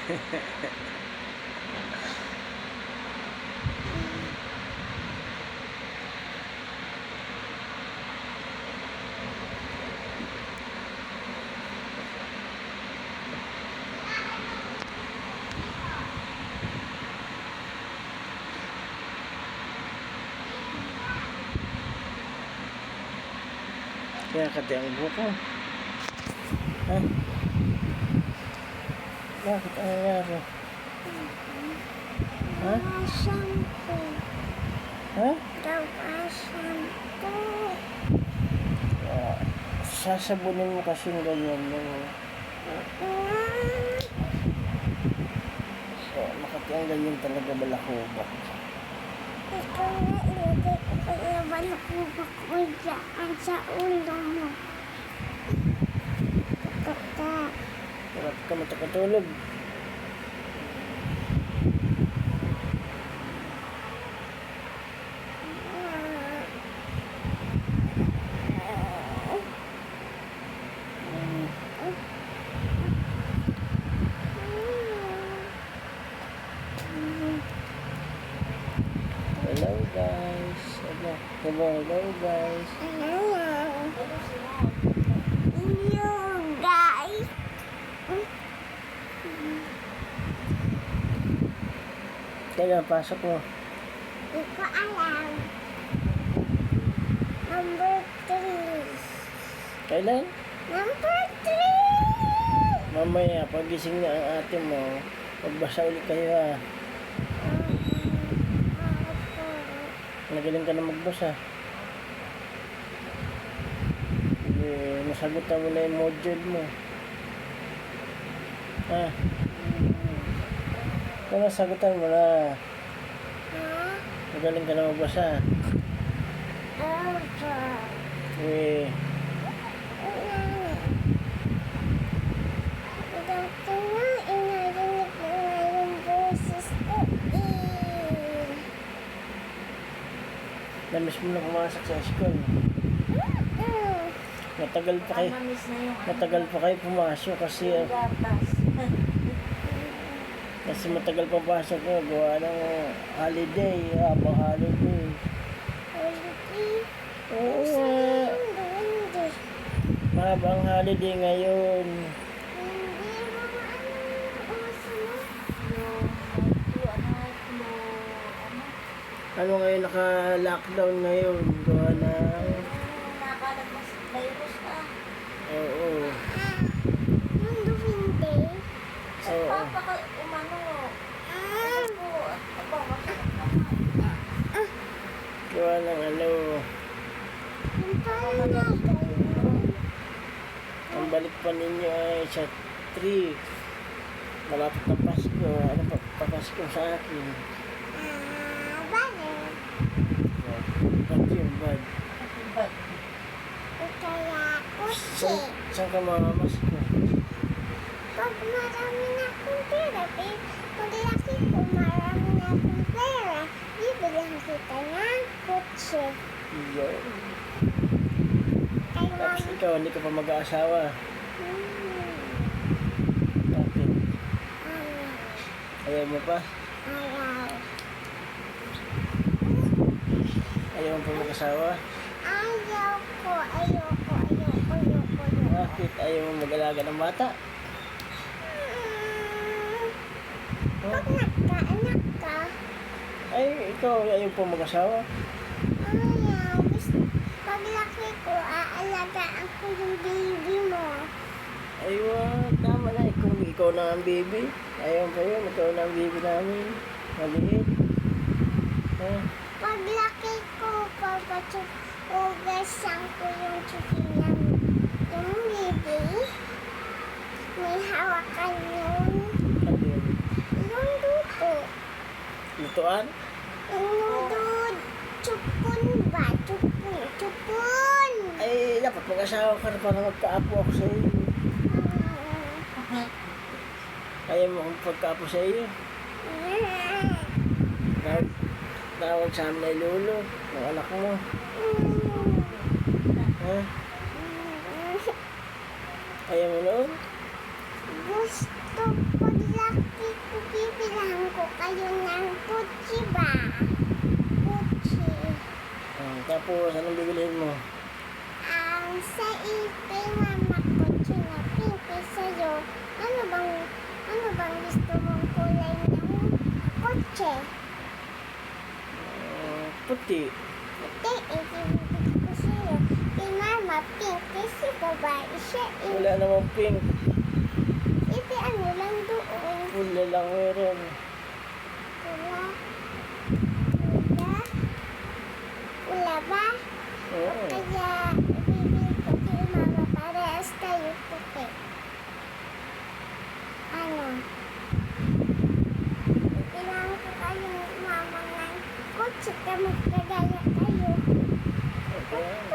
Kaya kati ang buko. Ha? Bakit ang nangyari? Ha? Shampoo. Ha? Shampoo. Sasabunin mo kasi yung ganyan mo. So, makati ang ganyan talaga balakubak. Ikaw na ilagay ko kaya balakubak ko dyan sa ulo mo. Kaka. Harap ka matakatulog. Hello guys. Hello guys. Hello guys. Kaya pasok mo. Hindi ko alam. Number 3. Kailan? Number 3. Mamaya, pagising na ang ate mo, magbasa ulit kayo ha. Nagaling ka na magbasa. Nasagutan mo na yung module mo. Ha? Kung nasagutan mo na, nagaling ka na magbasa. Eh, namiss mo na pumasok sa school. Matagal pa kayo pumasok kasi matagal pa pasok ko gawa ng holiday, habang holiday. Oo nga. Mahabang holiday ngayon. Ano ngayon, naka-lockdown ngayon. Gawa na... Nakalagmas virus ka. Oo. Mundo hindi. Oo. Papa ka umano. Gawa ng ano... Ang balik pa ninyo ay sa 3. Malapit na Pasko. Ano pa papasko sa akin? Ba't yun, bad? Kaya kasi Saan ka mamamas ko? pag marami na akong pera, pag laki ko marami na akong pera, bibilang kita ng kutsi. Iyon. Kaya Tapos ikaw, hindi ka pa mag-aasawa. Bakit? Ayaw mo pa? ayaw. Ayaw mo pa mag-asawa? Ayoko. Bakit? Ayaw mo mag-alaga ng bata? Pag nagkaanak ka, Ay, ikaw, ayaw pa mag-asawa? ayaw. Pag laki ko, aalagaan ko yung baby mo. Ay, tama na. Ikaw na ang baby. Ayaw pa yun. Ikaw na ang baby namin. Maliit. Ha? Pag laki ko, ugasan ko yung chukilang yung baby. May hawakan yun. Ano yun? Yung duto. Lutuan? Yung chupon ba? Chupon. Ay, dapat mag-asawa ka na para magkaapo ako sa iyo. Ayaw mo akong pagkaapo sa iyo. Tawag sa amin ay Lolo, ng anak mo. Ha? Ayaw mo noon? Gusto pag laki bibilang ko kayo ng kutsi ba? Kutsi. Tapos, anong bibilihin mo? Sa kay mama kutsi na pinky sa'yo. Ano bang gusto mong kulay ng kutsi? Puti. Puti, ibibigay ko sa'yo. Kay mama, pink kasi babae siya. Wala namang pink. Ano lang doon. Pula lang meron. Pula. Pula ba? Oo. Kaya, ibibigay ko kay mama parehas tayo puti. Ano? Kailangan ko kayo mama ng kutsi ka magkagaya kayo. Okay.